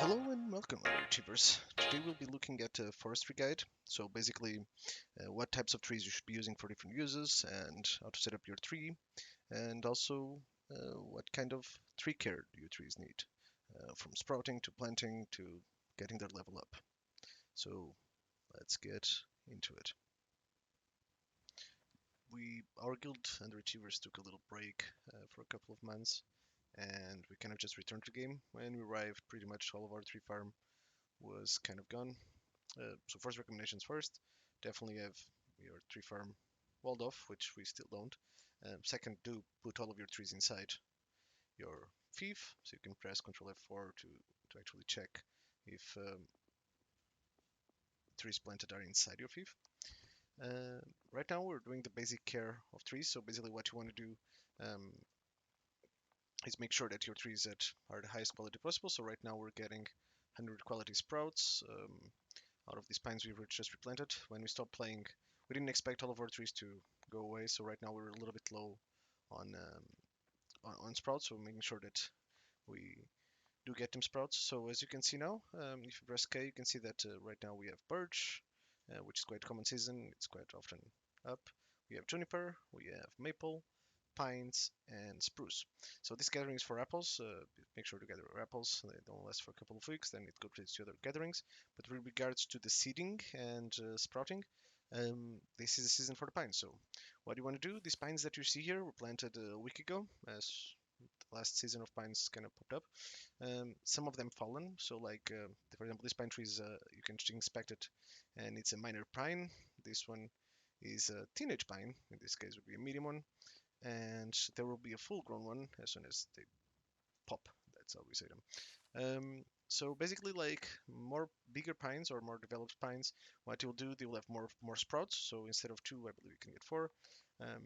Hello and welcome, Achievers. Today we'll be looking at a forestry guide. So basically, what types of trees you should be using for different uses, and how to set up your tree, and also what kind of tree care do your trees need, from sprouting to planting to getting their level up. So let's get into it. Our guild underachievers took a little break for a couple of months, and we kind of just returned to the game. When we arrived, pretty much all of our tree farm was kind of gone. So first recommendations first, definitely have your tree farm walled off, which we still don't. Second, do put all of your trees inside your fief, so you can press Ctrl F4 to actually check if trees planted are inside your fief. Right now we're doing the basic care of trees, so basically what you want to do um, is make sure that your trees are the highest quality possible. So right now we're getting 100 quality sprouts out of these pines we were just replanted. When we stopped playing, we didn't expect all of our trees to go away, so right now we're a little bit low on on sprouts, so making sure that we do get them sprouts. So as you can see now, if you press K, you can see that right now we have birch, which is quite common season. It's quite often up. We have juniper, we have maple, pines, and spruce. So this gathering is for apples. Make sure to gather apples. They don't last for a couple of weeks. Then it goes to other gatherings. But with regards to the seeding and sprouting, this is the season for the pines. So what you want to do? These pines that you see here were planted a week ago, as the last season of pines kind of popped up. Some of them fallen. So like, for example, this pine tree is you can inspect it, and it's a minor pine. This one is a teenage pine. In this case, would be a medium one, and there will be a full-grown one as soon as they pop. That's how we say them. So basically, like more bigger pines or more developed pines, what you'll do, they will have more sprouts. So instead of 2, I believe you can get 4. Um,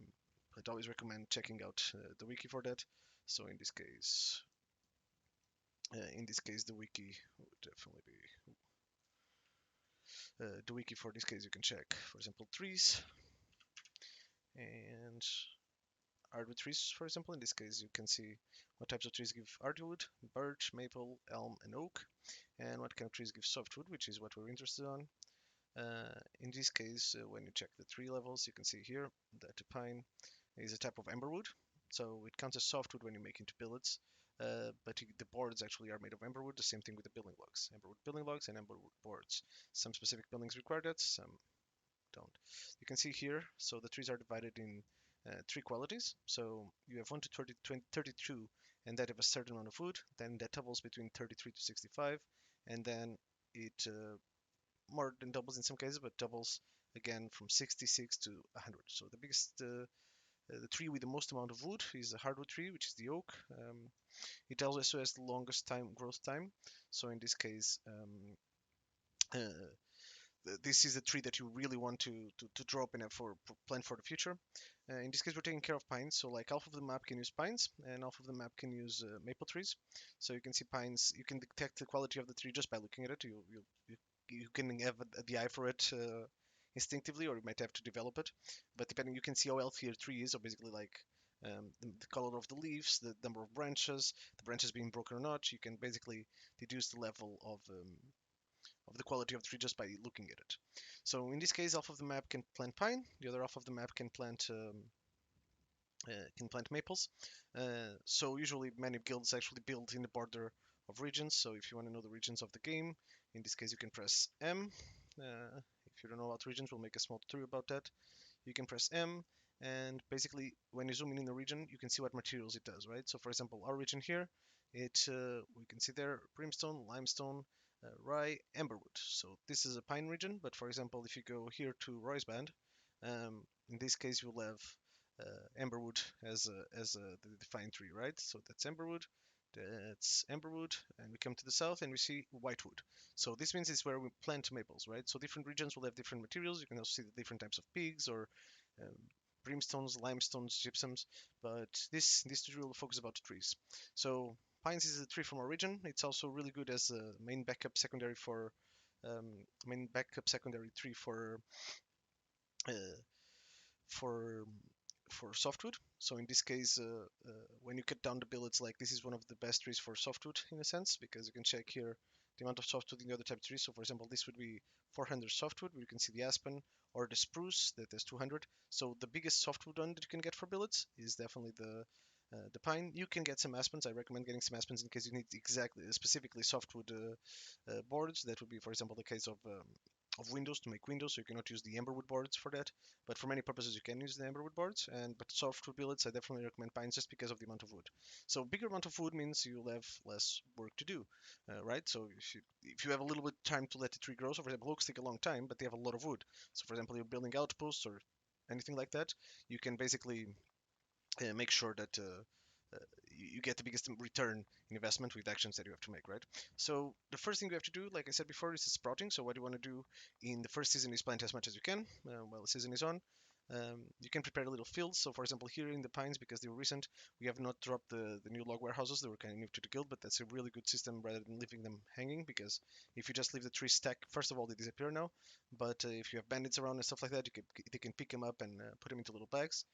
I'd always recommend checking out the wiki for that. So in this case, the wiki would definitely be the wiki for this case. You can check, for example, trees and hardwood trees, for example. In this case, you can see what types of trees give hardwood: birch, maple, elm, and oak, and what kind of trees give softwood, which is what we're interested on. In this case, when you check the tree levels, you can see here that the pine is a type of amberwood, so it counts as softwood when you make into billets. But the boards actually are made of amberwood. The same thing with the building blocks, amberwood building blocks and amberwood boards. Some specific buildings require that, some don't. You can see here, so the trees are divided in 3 qualities. So you have 1 to 30, 20, 32, and that have a certain amount of wood. Then that doubles between 33 to 65, and then it more than doubles in some cases, but doubles again from 66 to 100. So the biggest, the tree with the most amount of wood is a hardwood tree, which is the oak. It also has the longest growth time. So in this case, this is a tree that you really want to drop and have for plan for the future. In this case, we're taking care of pines. So like half of the map can use pines, and half of the map can use maple trees. So you can see pines. You can detect the quality of the tree just by looking at it. You can have the eye for it instinctively, or you might have to develop it. But depending, you can see how healthy a tree is, or basically like the color of the leaves, the number of branches, the branches being broken or not. You can basically deduce the level of the quality of the tree just by looking at it. So in this case, half of the map can plant pine, the other half of the map can plant maples. So usually many guilds actually build in the border of regions. So if you want to know the regions of the game, in this case you can press M. If you don't know about regions, we'll make a small tutorial about that. You can press M, and basically when you zoom in the region, you can see what materials it does, right? So for example, our region here, we can see there brimstone, limestone, rye, amberwood. So this is a pine region, but for example, if you go here to Roy's band, in this case you'll have amberwood as the defined tree, right? So that's amberwood, and we come to the south and we see whitewood. So this means it's where we plant maples, right? So different regions will have different materials. You can also see the different types of pigs or um, brimstones, limestones, gypsums, but this tutorial will focus about the trees. So pines is a tree from our region. It's also really good as a main backup secondary tree uh, for for softwood. So in this case, when you cut down the billets, like this is one of the best trees for softwood in a sense, because you can check here the amount of softwood in the other type of trees. So for example, this would be 400 softwood, where you can see the aspen or the spruce that is 200. So the biggest softwood one that you can get for billets is definitely the pine. You can get some aspens. I recommend getting some aspens in case you need exactly specifically softwood boards. That would be, for example, the case of windows, to make windows. So you cannot use the amberwood boards for that, but for many purposes you can use the amberwood boards. But softwood billets, I definitely recommend pines just because of the amount of wood. So bigger amount of wood means you'll have less work to do, right? So if you have a little bit of time to let the tree grow, so for example, oaks take a long time, but they have a lot of wood. So for example, you're building outposts or anything like that, you can basically make sure that you get the biggest return in investment with actions that you have to make, right? So the first thing you have to do, like I said before, is the sprouting. So what you want to do in the first season is plant as much as you can while the season is on. You can prepare little fields. So for example, here in the pines, because they were recent, we have not dropped the new log warehouses. They were kind of new to the guild, but that's a really good system rather than leaving them hanging, because if you just leave the trees stacked, first of all, they disappear now. But if you have bandits around and stuff like that, they can pick them up and put them into little bags.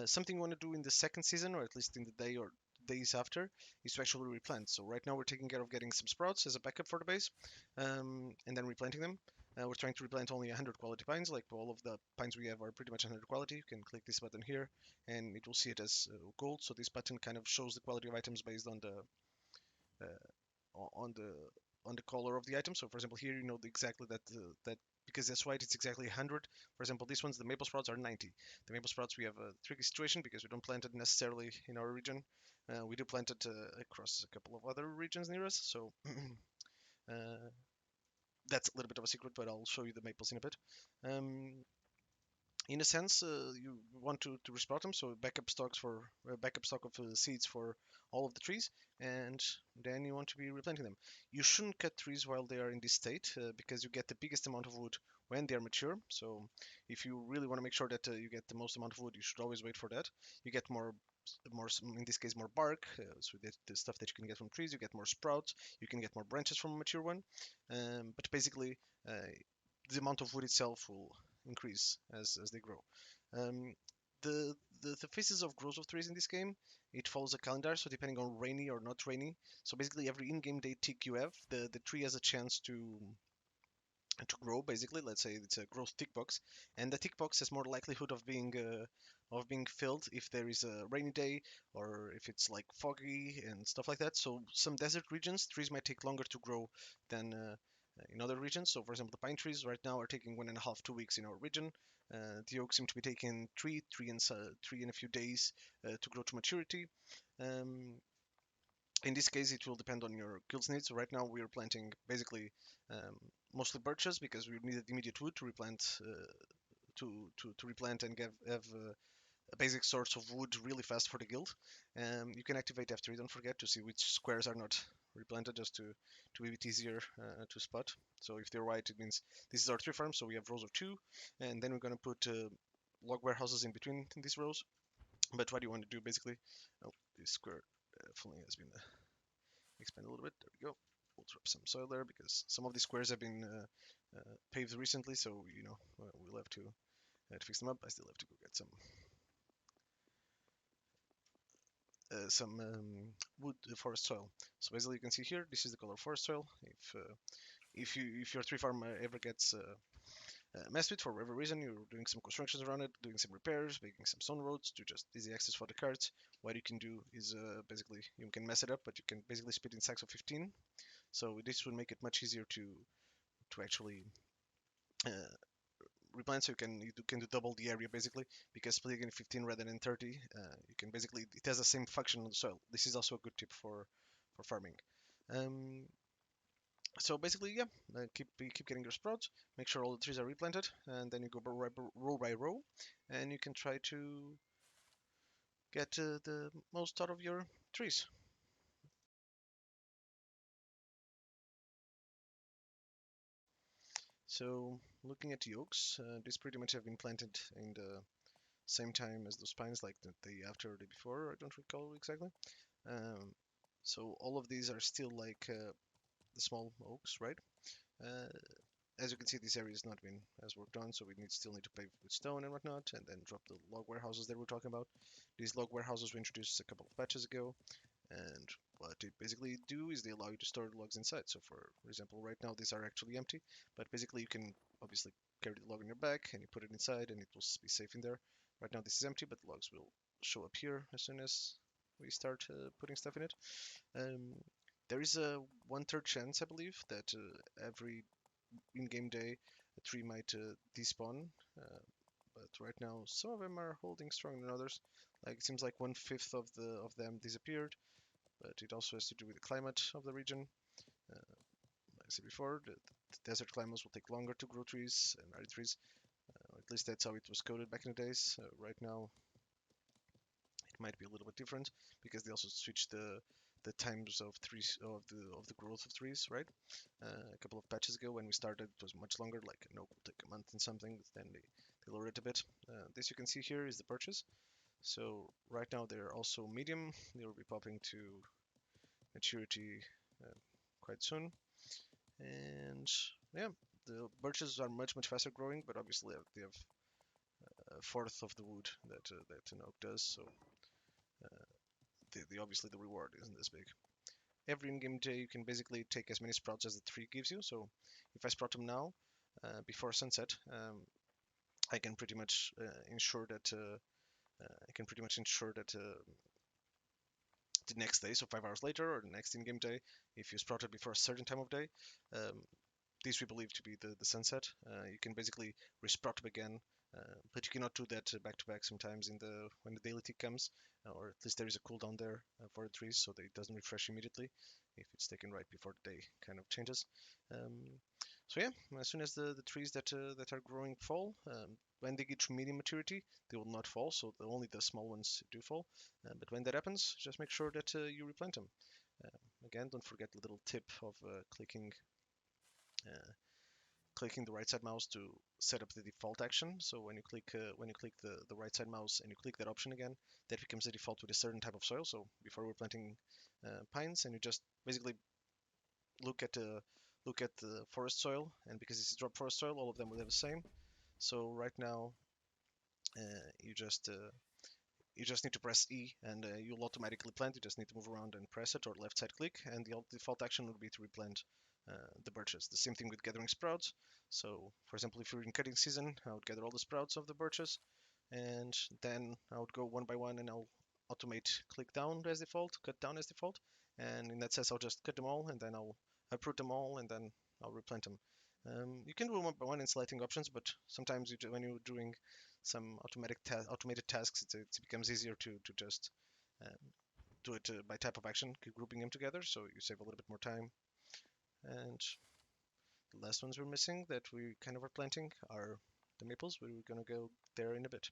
Something you want to do in the second season, or at least in the day or days after, is to actually replant. So right now we're taking care of getting some sprouts as a backup for the base, and then replanting them. We're trying to replant only 100 quality pines. Like all of the pines we have are pretty much 100 quality. You can click this button here, and it will see it as gold. So this button kind of shows the quality of items based on on the on the color of the item. So for example, here you know exactly that because that's white, it's exactly 100. For example, these ones, the maple sprouts, are 90. The maple sprouts, we have a tricky situation because we don't plant it necessarily in our region. We do plant it across a couple of other regions near us. So uh, that's a little bit of a secret, but I'll show you the maples in a bit. In a sense, you want to resprout them, so backup stock of seeds for all of the trees, and then you want to be replanting them. You shouldn't cut trees while they are in this state because you get the biggest amount of wood when they are mature. So if you really want to make sure that you get the most amount of wood, you should always wait for that. You get more in this case more bark, so the stuff that you can get from trees. You get more sprouts, you can get more branches from a mature one, but basically the amount of wood itself will increase as they grow. Um, the phases of growth of trees in this game, it follows a calendar, so depending on rainy or not rainy. So basically every in-game day tick you have, the tree has a chance to grow. Basically, let's say it's a growth tick box, and the tick box has more likelihood of being filled if there is a rainy day or if it's like foggy and stuff like that. So some desert regions, trees might take longer to grow than in other regions. So for example, the pine trees right now are taking 1.5, 2 weeks in our region. The oaks seem to be taking three and a few days to grow to maturity. Um, in this case, it will depend on your guild's needs. So right now we are planting basically um, mostly birches because we needed immediate wood to replant to replant and have a basic source of wood really fast for the guild. You can activate F3, don't forget, to see which squares are not replanted, just to be a bit easier to spot. So if they're white, it means this is our tree farm, so we have rows of 2, and then we're going to put log warehouses in between these rows. But what you want to do basically, oh, this square definitely has been expand a little bit. There we go. We'll drop some soil there because some of these squares have been paved recently, so you know we'll have to fix them up. I still have to go get some wood forest soil. So basically, you can see here, this is the color forest soil. If your tree farm ever gets messed with for whatever reason, you're doing some constructions around it, doing some repairs, making some stone roads to just easy access for the carts. What you can do is basically you can mess it up, but you can basically split in stacks of 15. So this will make it much easier to actually uh, replant. So you can do double the area basically because splitting in 15 rather than 30, you can basically it has the same function on the soil. This is also a good tip for farming. Um, so basically, yeah, keep getting your sprouts. Make sure all the trees are replanted, and then you go row by row, and you can try to get the most out of your trees. So looking at the oaks, these pretty much have been planted in the same time as those pines, like the day after or the day before. I don't recall exactly. Um, so all of these are still like the small oaks, right? Uh, as you can see, this area has not been as worked on, so we still need to pave with stone and whatnot, and then drop the log warehouses that we're talking about. These log warehouses were introduced a couple of patches ago, and what they basically do is they allow you to store logs inside. So for example, right now these are actually empty, but basically you can obviously carry the log on your back and you put it inside and it will be safe in there. Right now this is empty, but the logs will show up here as soon as we start putting stuff in it. Um, there is a 1/3 chance, I believe, that every in-game day a tree might despawn. But right now some of them are holding stronger than others. Like it seems like 1/5 of them disappeared, but it also has to do with the climate of the region. Like I said before, the desert climates will take longer to grow trees and arid trees. At least that's how it was coded back in the days. Right now, it might be a little bit different because they also switched the times of trees of the growth of trees, right? A couple of patches ago when we started, it was much longer. Like an oak will take a month and something. Then they lower it a bit. This you can see here is the birches. So right now they're also medium. They will be popping to maturity uh, quite soon. And yeah, the birches are much faster growing, but obviously they have a fourth of the wood that an oak does. So uh, obviously the reward isn't as big. Every in-game day you can basically take as many sprouts as the tree gives you. So if I sprout them now, before sunset, I can pretty much ensure that the next day, so 5 hours later or the next in-game day, if you sprouted before a certain time of day, um, this we believe to be the sunset. You can basically resprout them again, but you cannot do that back to back sometimes in the when the daily tick comes, or at least there is a cooldown there for the trees, so that it doesn't refresh immediately if it's taken right before the day kind of changes. Um, so yeah, as soon as the trees that are growing fall, when they get to medium maturity, they will not fall. So only the small ones do fall. But when that happens, just make sure that you replant them. Again, don't forget the little tip of uh, clicking the right side mouse to set up the default action. So when you click the right side mouse and you click that option again, that becomes the default with a certain type of soil. So before we're planting pines, and you just basically look at the forest soil, and because this is drop forest soil, all of them will have the same. So right now, uh, you just uh, you just need to press E, and you'll automatically plant. You just need to move around and press it, or left side click, and the default action would be to replant the birches. The same thing with gathering sprouts. So, for example, if you're in cutting season, I would gather all the sprouts of the birches, and then I would go one by one, and I'll automate click down as default, cut down as default, and in that sense, I'll just cut them all, and then I'll uproot them all, and then I'll replant them. You can do one by one in selecting options, but sometimes when you're doing some automated tasks, it becomes easier to just um, do it by type of action, grouping them together, so you save a little bit more time. And the last ones we're missing that we kind of are planting are the maples. We're going to go there in a bit.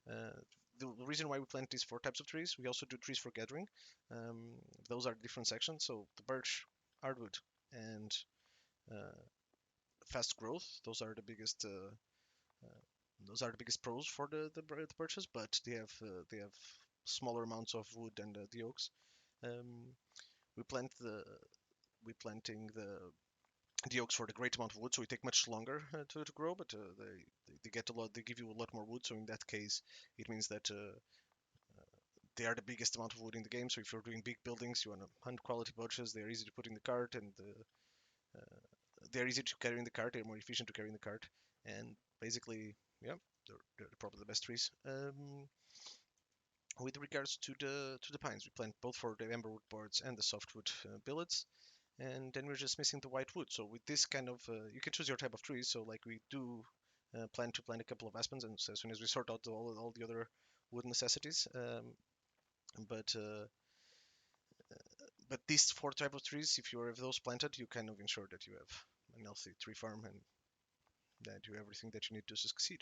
Uh, the reason why we plant these 4 types of trees, we also do trees for gathering. Um, those are different sections. So the birch, hardwood, and uh, fast growth. Those are the biggest pros for the birches, but they have smaller amounts of wood than the oaks. Um, we plant the we planting the oaks for the great amount of wood, so it take much longer to grow, but they get a lot. They give you a lot more wood, so in that case, it means that they are the biggest amount of wood in the game. So if you're doing big buildings, you want to hunt quality birches. They are easy to put in the cart, and they're easy to carry in the cart. They're more efficient to carry in the cart, and basically, yeah, they're probably the best trees. With regards to the pines, we plant both for the amberwood boards and the softwood billets, and then we're just missing the white wood. So with this kind of, you can choose your type of trees. So like we do plan to plant a couple of aspens, and so as soon as we sort out all the other wood necessities, but uh, but these 4 type of trees, if you have those planted, you kind of ensure that you have an healthy tree farm and that you have everything that you need to succeed.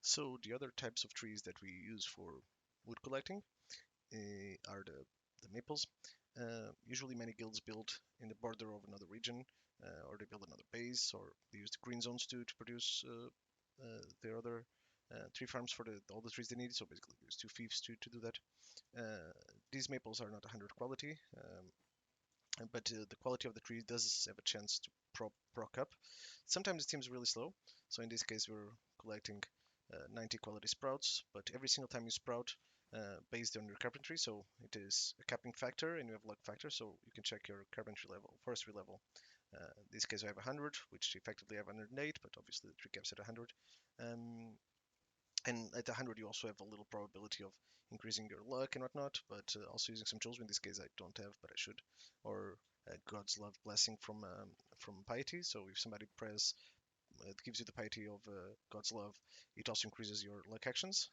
So the other types of trees that we use for wood collecting are the maples. Usually many guilds build in the border of another region, or they build another base, or they use the green zones to produce their other tree farms for all the trees they need. So basically use 2 fiefs to do that. These maples are not 100 quality, but the quality of the tree does have a chance to proc up. Sometimes it seems really slow. So in this case, we're collecting 90 quality sprouts, but every single time you sprout, based on your carpentry, so it is a capping factor and you have luck factor, so you can check your carpentry level, forestry level. In this case, I have 100, which effectively I have 108, but obviously the tree caps at 100. Um, and at 100, you also have a little probability of increasing your luck and whatnot, but also using some tools. In this case, I don't have, but I should. Or God's love blessing from piety. So if somebody press it gives you the piety of God's love. It also increases your luck actions.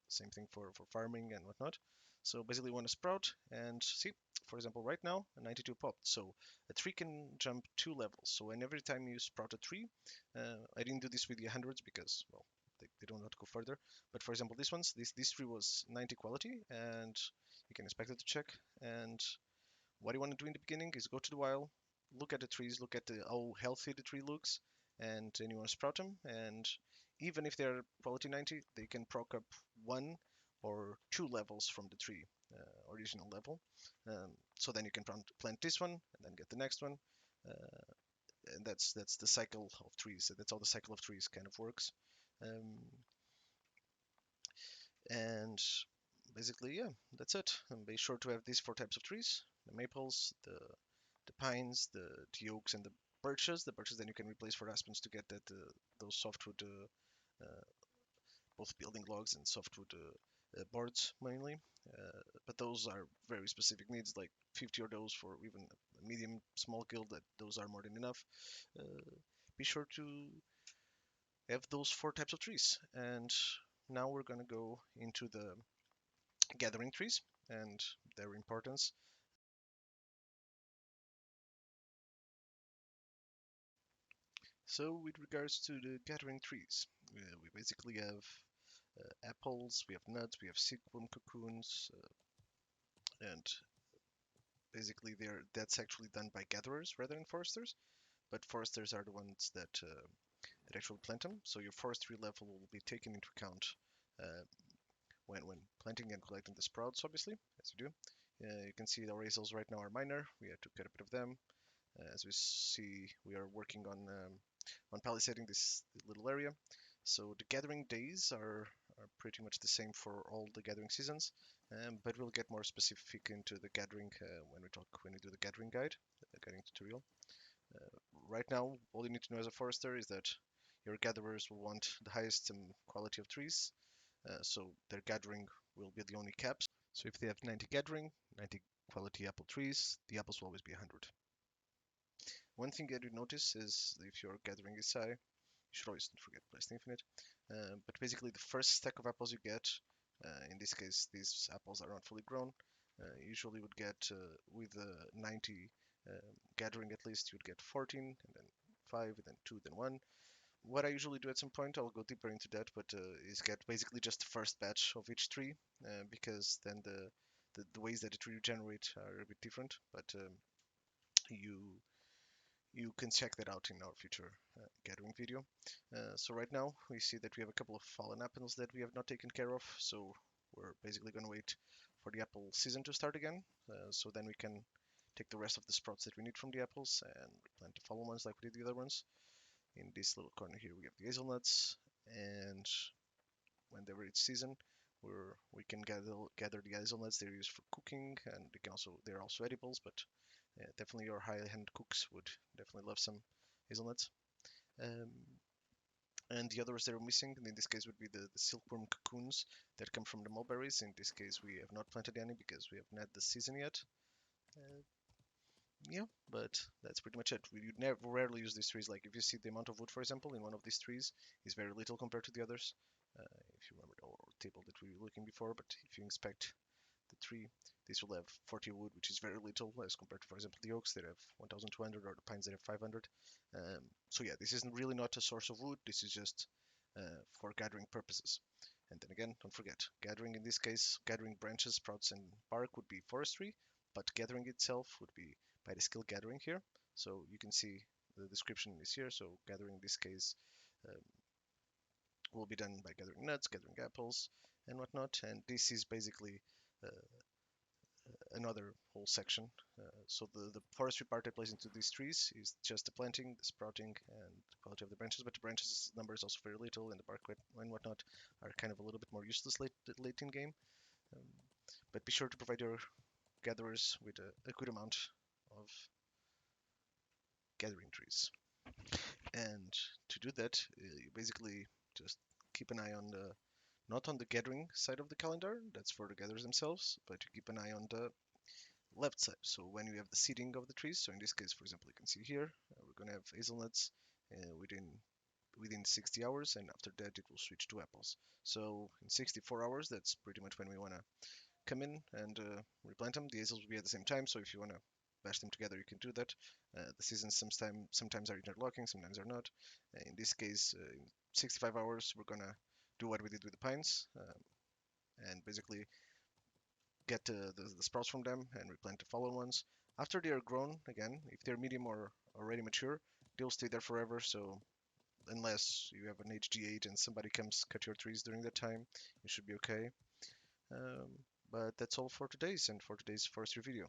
Same thing for farming and whatnot. So basically, you want to sprout and see. For example, right now, a 92 popped. So a tree can jump 2 levels. So when every time you sprout a tree, I didn't do this with the hundreds because, well, they don't want to go further. But for example, this tree was 90 quality, and you can expect it to check. And what you want to do in the beginning is go to the wild, look at the trees, look at how healthy the tree looks, and then you want to sprout them. And even if they're quality 90, they can proc up 1 or 2 levels from the tree original level. So then you can plant this one and then get the next one. Uh, and that's the cycle of trees. That's how the cycle of trees kind of works. Um, and basically, yeah, that's it. And be sure to have these 4 types of trees: the maples, the pines, the oaks, and the birches. The birches then you can replace for aspens to get that those softwood, both building logs and softwood boards mainly. But those are very specific needs, like 50 of those for even a medium small guild. That those are more than enough. Uh, be sure to have those 4 types of trees. And now we're gonna go into the gathering trees and their importance. So with regards to the gathering trees, we basically have apples, we have nuts, we have silkworm cocoons, and basically that's actually done by gatherers rather than foresters. But foresters are the ones that actually plant them. So your forestry level will be taken into account uh, when planting and collecting the sprouts, obviously, as you do. You can see our hazels right now are minor. We have to get a bit of them. As we see, we are working on palisading this little area. So the gathering days are pretty much the same for all the gathering seasons, but we'll get more specific into the gathering when we do the gathering guide, the gathering tutorial. Right now, all you need to know as a forester is that your gatherers will want the highest quality of trees, so their gathering will be the only caps. So if they have 90 gathering, 90 quality apple trees, the apples will always be 100. One thing that you notice is if your gathering is high, you should always don't forget Blessed Infinite. But basically, the first stack of apples you get, in this case, these apples are not fully grown. Usually, would get with 90 gathering at least, you'd get 14, and then 5, and then 2, then 1. What I usually do at some point, I'll go deeper into that, but is get basically just the first batch of each tree, because then the ways that the tree regenerate are a bit different. But you you can check that out in our future gathering video. So right now we see that we have a couple of fallen apples that we have not taken care of. So we're basically going to wait for the apple season to start again. So then we can take the rest of the sprouts that we need from the apples and plant the fallen ones like we did the other ones. In this little corner here we have the hazelnuts, and whenever it's season, we can gather the hazelnuts. They're used for cooking, and they're also edibles. But definitely your high-end cooks would definitely love some hazelnuts. Um, and the others that are missing, in this case, would be the silkworm cocoons that come from the mulberries. In this case, we have not planted any because we haven't had the season yet. Uh, yeah, but that's pretty much it. We never rarely use these trees. Like if you see the amount of wood, for example, in one of these trees is very little compared to the others. If you remember the table that we were looking before, but if you inspect the tree, this will have 40 wood, which is very little as compared to, for example, the oaks that have 1,200 or the pines that have 500. So yeah, this isn't really not a source of wood. This is just for gathering purposes. And then again, don't forget, gathering in this case, gathering branches, sprouts, and bark would be forestry, but gathering itself would be by the skill gathering here. So you can see the description is here. So gathering in this case um, will be done by gathering nuts, gathering apples, and whatnot. And this is basically uh, another whole section. So the forestry part that plays into these trees is just the planting, the sprouting, and the quality of the branches. But the branches number is also very little, and the bark and whatnot are kind of a little bit more useless late in game. Um, but be sure to provide your gatherers with a good amount of gathering trees. And to do that, you basically just keep an eye on the not on the gathering side of the calendar, that's for the gatherers themselves, but you keep an eye on the left side. So when you have the seeding of the trees, so in this case, for example, you can see here, we're going to have hazelnuts within 60 hours, and after that it will switch to apples. So in 64 hours, that's pretty much when we want to come in and replant them. The hazels will be at the same time, so if you want to bash them together, you can do that. The seasons sometimes are interlocking, sometimes are not. In this case, in 65 hours, we're gonna do what we did with the pines, and basically get the sprouts from them and replant the fallen ones. After they are grown, again, if they're medium or already mature, they'll stay there forever. So unless you have an HG8 and somebody comes cut your trees during that time, you should be okay. Um, but that's all for today's forestry video.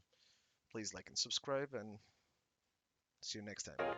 Please like and subscribe, and see you next time.